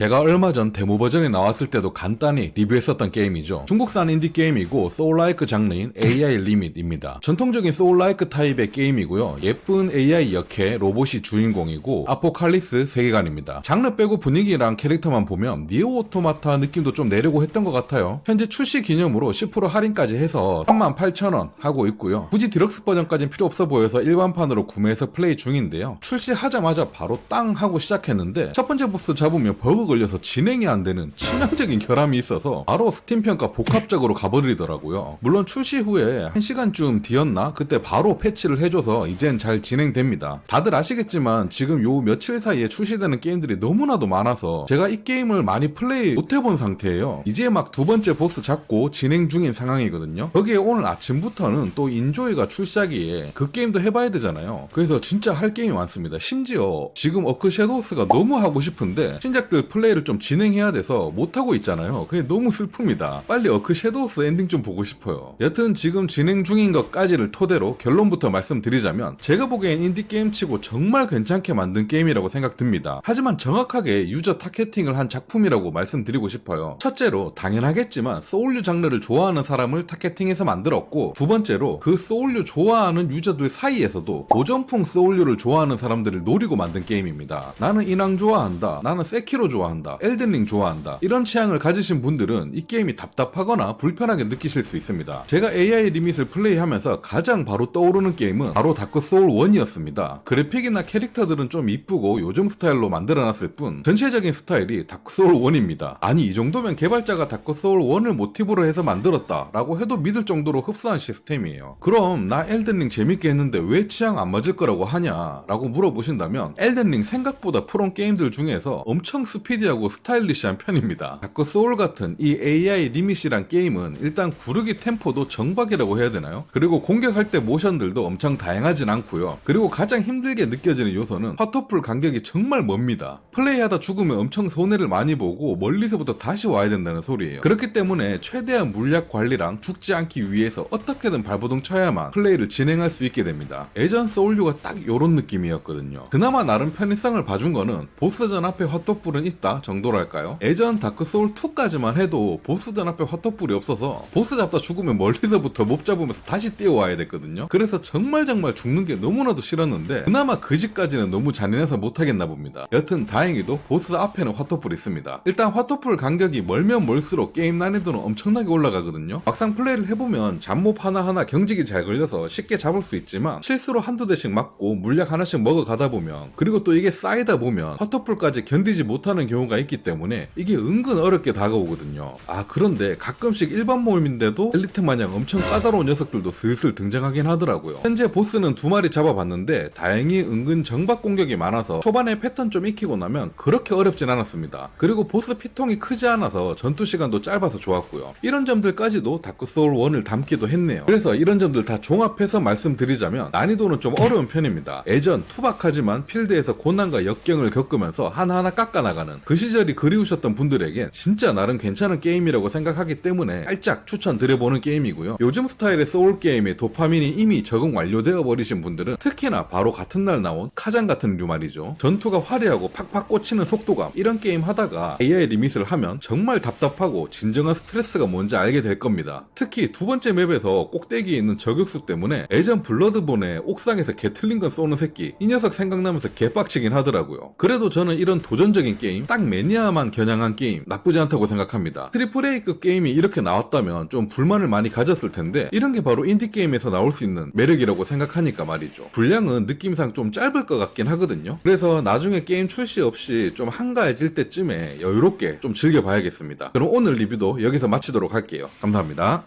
제가 얼마 전 데모 버전이 나왔을 때도 간단히 리뷰했었던 게임이죠. 중국산 인디 게임이고 소울라이크 장르인 AI 리밋입니다. 전통적인 소울라이크 타입의 게임이고요. 예쁜 AI 역해 로봇이 주인공이고 아포칼립스 세계관입니다. 장르 빼고 분위기랑 캐릭터만 보면 니오 오토마타 느낌도 좀 내려고 했던 것 같아요. 현재 출시 기념으로 10% 할인까지 해서 38,000원 하고 있고요. 굳이 디럭스 버전까지는 필요 없어 보여서 일반판으로 구매해서 플레이 중인데요. 출시하자마자 바로 땅 하고 시작했는데 첫 번째 보스 잡으면 버그 걸려서 진행이 안 되는 치명적인 결함이 있어서 바로 스팀 평가 복합적으로 가버리더라고요. 물론 출시 후에 1시간쯤 뒤였나? 그때 바로 패치를 해줘서 이젠 잘 진행됩니다. 다들 아시겠지만 지금 요 며칠 사이에 출시되는 게임들이 너무나도 많아서 제가 이 게임을 많이 플레이 못해본 상태예요. 이제 막 두 번째 보스 잡고 진행 중인 상황이거든요. 거기에 오늘 아침부터는 또 인조이가 출시하기에 그 게임도 해봐야 되잖아요. 그래서 진짜 할 게임이 많습니다. 심지어 지금 어크 섀도우스가 너무 하고 싶은데 신작들 플레이를 좀 진행해야 돼서 못하고 있잖아요. 그게 너무 슬픕니다. 빨리 어크 섀도우스 엔딩 좀 보고 싶어요. 여튼 지금 진행 중인 것까지를 토대로 결론부터 말씀드리자면 제가 보기엔 인디게임치고 정말 괜찮게 만든 게임이라고 생각듭니다. 하지만 정확하게 유저 타겟팅을 한 작품이라고 말씀드리고 싶어요. 첫째로 당연하겠지만 소울류 장르를 좋아하는 사람을 타겟팅해서 만들었고, 두 번째로 그 소울류 좋아하는 유저들 사이에서도 고전풍 소울류를 좋아하는 사람들을 노리고 만든 게임입니다. 나는 인왕 좋아한다, 나는 세키로 좋아한다, 엘든링 좋아한다, 이런 취향을 가지신 분들은 이 게임이 답답하거나 불편하게 느끼실 수 있습니다. 제가 AI 리밋을 플레이하면서 가장 바로 떠오르는 게임은 바로 다크 소울 1이었습니다. 그래픽이나 캐릭터들은 좀 이쁘고 요즘 스타일로 만들어놨을 뿐 전체적인 스타일이 다크 소울 1입니다. 아니 이 정도면 개발자가 다크 소울 1을 모티브로 해서 만들었다 라고 해도 믿을 정도로 흡사한 시스템이에요. 그럼 나 엘든링 재밌게 했는데 왜 취향 안 맞을 거라고 하냐 라고 물어보신다면 엘든링 생각보다 프롬 게임들 중에서 엄청 스피디하고 스타일리시한 편입니다. 다크 소울 같은 이 AI 리밋이란 게임은 일단 구르기 템포도 정박이라고 해야 되나요? 그리고 공격할 때 모션들도 엄청 다양하진 않고요. 그리고 가장 힘들게 느껴지는 요소는 핫터풀 간격이 정말 멉니다. 플레이하다 죽으면 엄청 손해를 많이 보고 멀리서부터 다시 와야 된다는 소리예요. 그렇기 때문에 최대한 물약 관리랑 죽지 않기 위해서 어떻게든 발버둥 쳐야만 플레이를 진행할 수 있게 됩니다. 예전 소울류가 딱 요런 느낌이었거든요. 그나마 나름 편의성을 봐준 거는 보스전 앞에 핫도불은 있다 정도랄까요? 예전 다크 소울 2까지만 해도 보스전 앞에 핫도불이 없어서 보스 잡다 죽으면 멀리서부터 몹 잡으면서 다시 뛰어와야 됐거든요. 그래서 정말 죽는 게 너무나도 싫었는데 그나마 그 집까지는 너무 잔인해서 못하겠나 봅니다. 여튼 다행히도 보스 앞에는 핫도불이 있습니다. 일단 핫도불 간격이 멀면 멀수록 게임 난이도는 엄청나게 올라가거든요. 막상 플레이를 해보면 잡몹 하나하나 경직이 잘 걸려서 쉽게 잡을 수 있지만 실수로 한두 대씩 맞고 물약 하나씩 먹어가다 보면, 그리고 또 이게 쌓이다 보면 핫도풀까지 견디지 못하는 경우가 있기 때문에 이게 은근 어렵게 다가오거든요. 아 그런데 가끔씩 일반 모임인데도 엘리트 마냥 엄청 까다로운 녀석들도 슬슬 등장하긴 하더라고요. 현재 보스는 2마리 잡아봤는데 다행히 은근 정박 공격이 많아서 초반에 패턴 좀 익히고 나면 그렇게 어렵진 않았습니다. 그리고 보스 피통이 크지 않아서 전투 시간도 짧아서 좋았고요. 이런 점들까지도 다크 소울 1을 담기도 했네요. 그래서 이런 점들 다 종합해서 말씀드리자면 난이도는 좀 어려운 편입니다. 예전 투박하지만 필드에서 고난과 역경을 겪으면서 하나하나 깎아나가는 그 시절이 그리우셨던 분들에겐 진짜 나름 괜찮은 게임이라고 생각하기 때문에 살짝 추천드려보는 게임이고요. 요즘 스타일의 소울 게임에 도파민이 이미 적응 완료되어 버리신 분들은 특히나 바로 같은 날 나온 카잔 같은 류 말이죠. 전투가 화려하고 팍팍 꽂히는 속도감, 이런 게임 하다가 AI 리밋을 하면 정말 답답하고 진정한 스트레스가 뭔지 알게 될 겁니다. 특히 두 번째 맵에서 꼭대기에 있는 저격수 때문에 예전 블러드본의 옥상에서 게틀링건 쏘는 새끼, 이 녀석 생각나면서 개빡치긴 하더라고요. 그래도 저는 이런 도전적인 게임, 딱 매니아만 겨냥한 게임 나쁘지 않다고 생각합니다. 트리플 A급 게임이 이렇게 나왔다면 좀 불만을 많이 가졌을 텐데 이런 게 바로 인디게임에서 나올 수 있는 매력이라고 생각하니까 말이죠. 분량은 느낌상 좀 짧을 것 같긴 하거든요. 그래서 나중에 게임 출시 없이 좀 한가해질 때쯤에 여유롭게 좀 즐겨봐야겠습니다. 그럼 오늘 리뷰도 여기서 마치도록 할게요. 감사합니다.